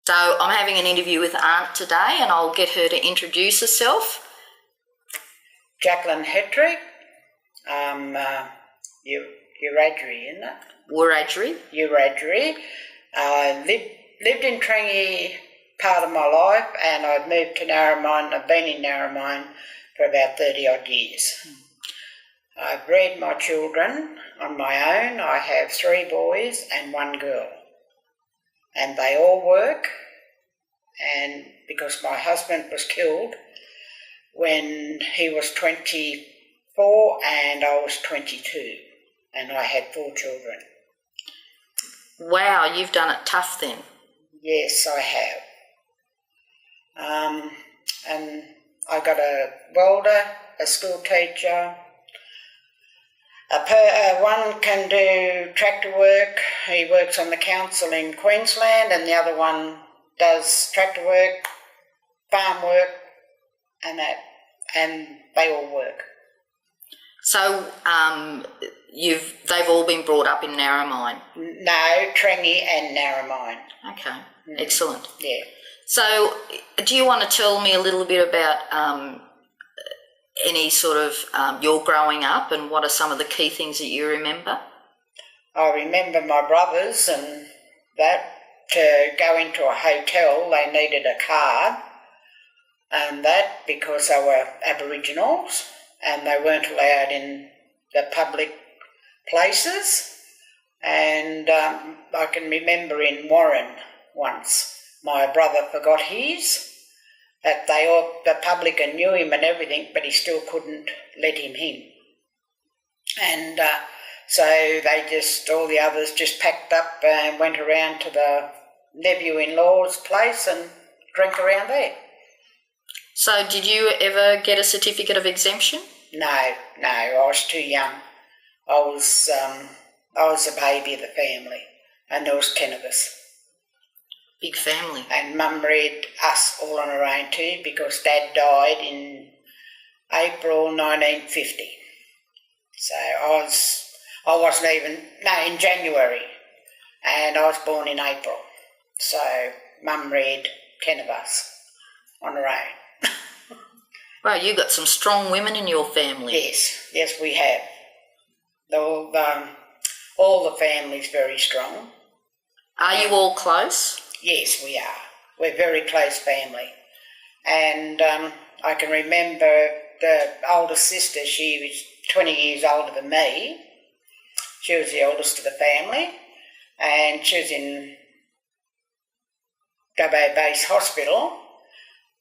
So I'm having an interview with Aunt today and I'll get her to introduce herself. Jacqueline Heterick. Wiradjuri, isn't it? Wiradjuri. I lived in Trangie part of my life, and I've moved to Narromine. I've been in Narromine for about 30 odd years. I've bred my children on my own. I have 3 boys and 1 girl, and they all work. And because my husband was killed when he was 24 and I was 22, and I had 4 children. Wow, you've done it tough then. Yes, I have. And I got a welder, a school teacher. One can do tractor work. He works on the council in Queensland, and the other one does tractor work, farm work, and that, and they all work. So they've all been brought up in Narromine? No, Trangie and Narromine. Okay, excellent. Yeah. So do you want to tell me a little bit about any sort of your growing up, and what are some of the key things that you remember? I remember my brothers and that. To go into a hotel, they needed a card, and that because they were Aboriginals and they weren't allowed in the public places. And I can remember in Warren once, my brother forgot his, that the publican knew him and everything, but he still couldn't let him in. And so all the others just packed up and went around to the nephew-in-law's place and drank around there. So did you ever get a certificate of exemption? No, I was too young. I was the baby of the family, and there was 10 of us. Big family. And Mum reared us all on her own too, because Dad died in April 1950. So in January, and I was born in April. So Mum reared 10 of us on her own. Well, you got some strong women in your family. Yes, we have. All the family's very strong. Are you all close? Yes, we are. We're very close family. And I can remember the oldest sister, she was 20 years older than me. She was the oldest of the family, and she was in Dubbo Base Hospital,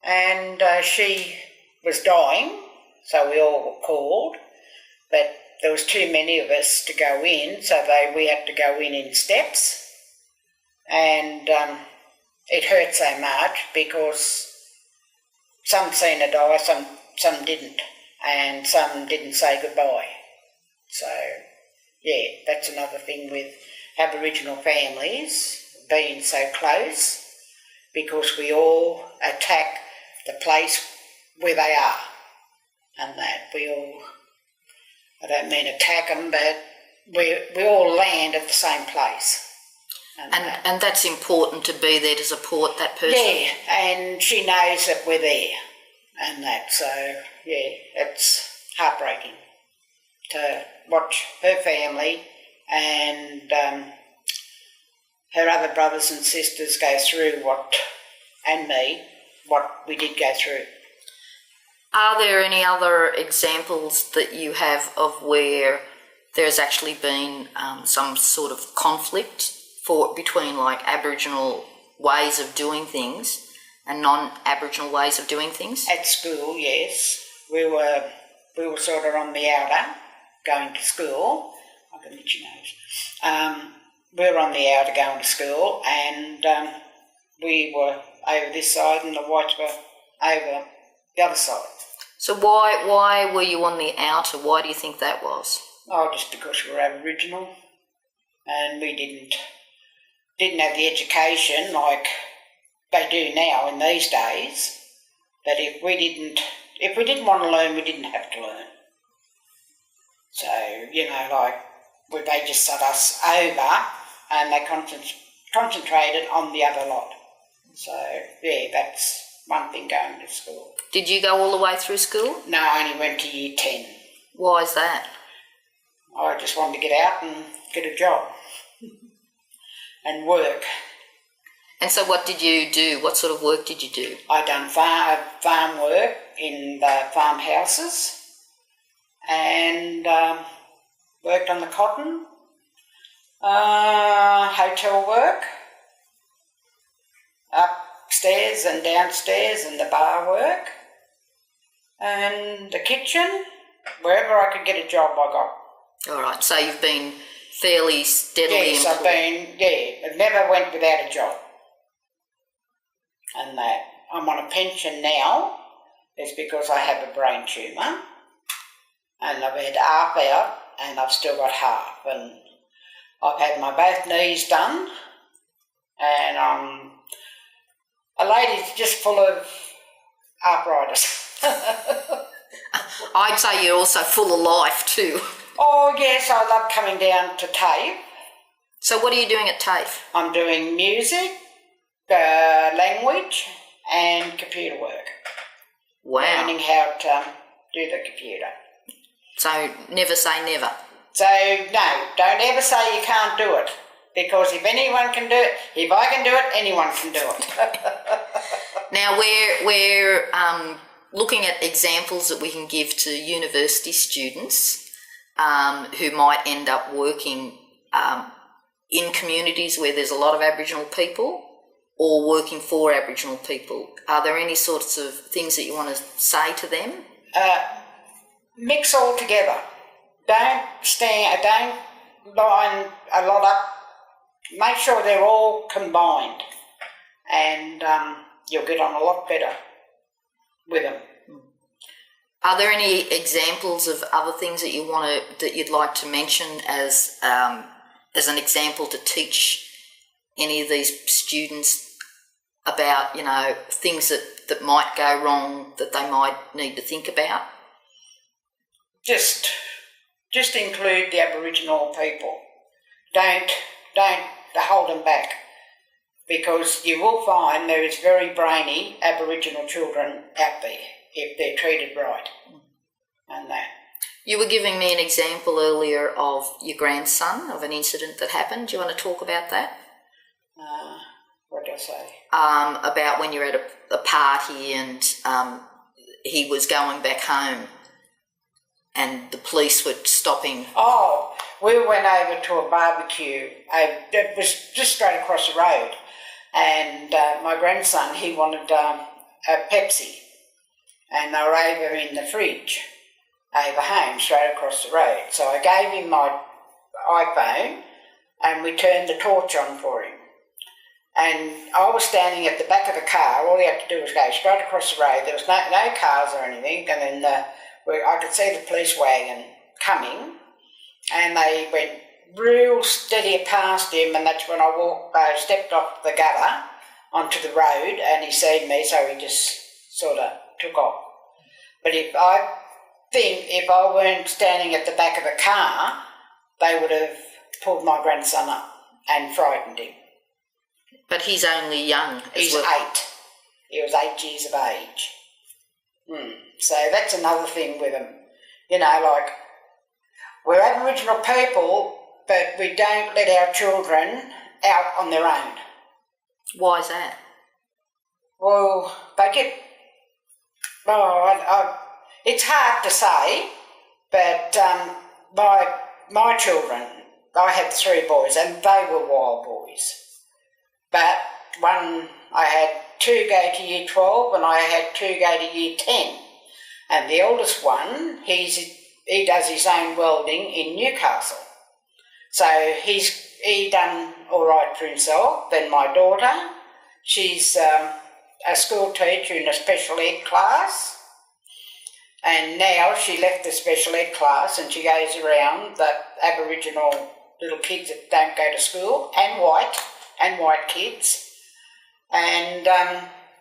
and she was dying, so we all were called, but there was too many of us to go in, so we had to go in steps, and it hurt so much because some seen her die, some didn't, and some didn't say goodbye. So, yeah, that's another thing with Aboriginal families being so close, because we all attack the place where they are, and that we all, I don't mean attack them, but we all land at the same place. And that's important to be there to support that person? Yeah, and she knows that we're there and that, so yeah, it's heartbreaking to watch her family and her other brothers and sisters go through what we did go through. Are there any other examples that you have of where there's actually been some sort of conflict between like Aboriginal ways of doing things and non-Aboriginal ways of doing things? At school, yes. We were sort of on the outer, going to school. I can let you know. We were on the outer going to school, and we were over this side and the whites were over the other side. So why were you on the outer? Why do you think that was? Oh, just because we were Aboriginal, and we didn't have the education like they do now in these days. That if we didn't want to learn, we didn't have to learn. So, they just set us over and they concentrated on the other lot. yeah, that's one thing going to school. Did you go all the way through school? No, I only went to year 10. Why is that? I just wanted to get out and get a job and work. And so what did you do? What sort of work did you do? I done farm work in the farmhouses and worked on the cotton, hotel work, upstairs and downstairs, and the bar work, and the kitchen. Wherever I could get a job, I got. All right, so you've been fairly steadily Yes, employed. I never went without a job. And that I'm on a pension now is because I have a brain tumour, and I've had half out, and I've still got half, and I've had my both knees done, and a lady's just full of arthritis. I'd say you're also full of life too. Oh yes, I love coming down to TAFE. So what are you doing at TAFE? I'm doing music, language and computer work. Wow. Learning how to do the computer. So never say never. So no, don't ever say you can't do it, because if anyone can do it, if I can do it, anyone can do it. Now we're looking at examples that we can give to university students who might end up working in communities where there's a lot of Aboriginal people or working for Aboriginal people. Are there any sorts of things that you want to say to them? Mix all together. Don't line a lot up. Make sure they're all combined, and you'll get on a lot better with them. Are there any examples of other things that you'd like to mention as an example to teach any of these students about, things that might go wrong that they might need to think about? Just include the Aboriginal people. Don't hold them back, because you will find there is very brainy Aboriginal children out there if they're treated right. And that. You were giving me an example earlier of your grandson, of an incident that happened. Do you want to talk about that? What did I say? About when you're at a party and he was going back home and the police were stopping. Oh, we went over to a barbecue. It was just straight across the road, and my grandson, he wanted a Pepsi, and they were over in the fridge over home, straight across the road. So I gave him my iPhone, and we turned the torch on for him. And I was standing at the back of the car. All he had to do was go straight across the road. There was no cars or anything, and then I could see the police wagon coming, and they went real steady past him, and that's when I stepped off the gutter onto the road, and he seen me, so he just sort of took off. But if I weren't standing at the back of the car, they would have pulled my grandson up and frightened him. But he's only young. He's 8. He was 8 years of age. So that's another thing with them. Like, we're Aboriginal people, but we don't let our children out on their own. Why is that? Well, they get... it's hard to say, but my children, I had 3 boys, and they were wild boys. But I had 2 go to year 12, and I had 2 go to year 10. And the eldest one, he does his own welding in Newcastle. So he done all right for himself. Then my daughter, she's a school teacher in a special ed class. And now she left the special ed class, and she goes around the Aboriginal little kids that don't go to school, and white kids. And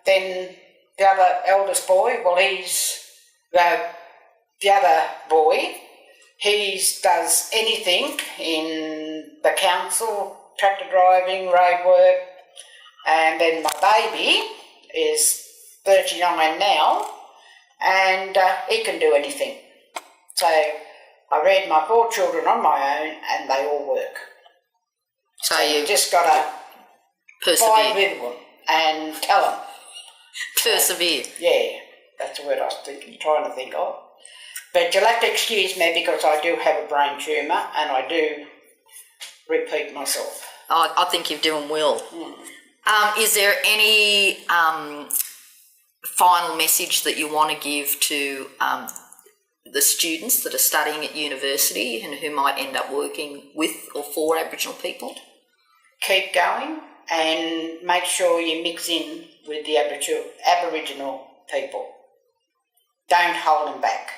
then the other eldest boy, well, he's the other boy, he does anything in the council, tractor driving, road work. And then my baby, is 39 now, and he can do anything. So I read my 4 children on my own, and they all work. So you just got to fight with them and tell them. Persevere. Yeah, that's the word I was trying to think of. But you'll have to excuse me because I do have a brain tumour and I do repeat myself. I think you're doing well. Is there any final message that you want to give to the students that are studying at university and who might end up working with or for Aboriginal people? Keep going and make sure you mix in with the Aboriginal people. Don't hold them back.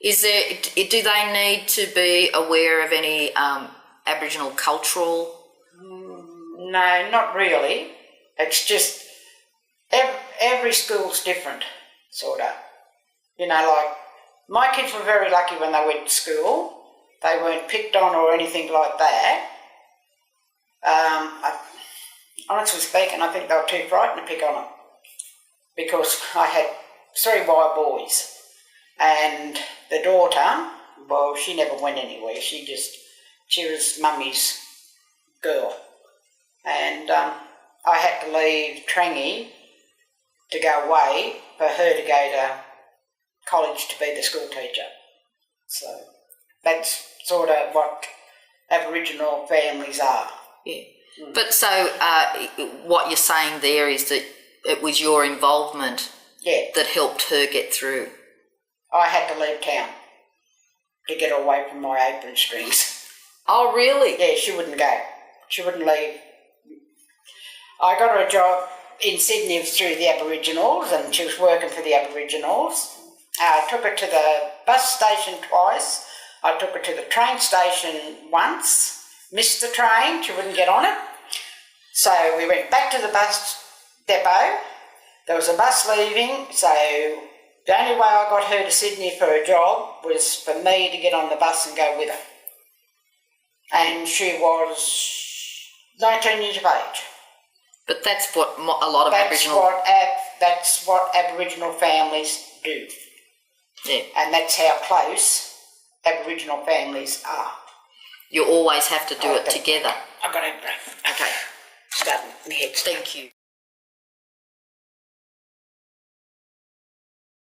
Do they need to be aware of any Aboriginal cultural? No, not really. It's just every school's different, sort of. You know, like my kids were very lucky when they went to school. They weren't picked on or anything like that. Honestly speaking, I think they were too frightened to pick on them because I had 3 wild boys. And the daughter, well, she never went anywhere. She was mummy's girl. And I had to leave Trangie to go away for her to go to college to be the school teacher. So that's sort of what Aboriginal families are. Yeah. But so what you're saying there is that it was your involvement that helped her get through. I had to leave town to get away from my apron strings. Oh, really? Yeah, she wouldn't go. She wouldn't leave. I got her a job in Sydney through the Aboriginals, and she was working for the Aboriginals. I took her to the bus station twice. I took her to the train station once. Missed the train, she wouldn't get on it. So we went back to the bus depot. There was a bus leaving, so the only way I got her to Sydney for a job was for me to get on the bus and go with her. And she was 19 years of age. But that's what a lot of that's what Aboriginal families do. Yeah. And that's how close Aboriginal families are. You always have to do it together. I've got to break. Okay. Starting my head. Thank you.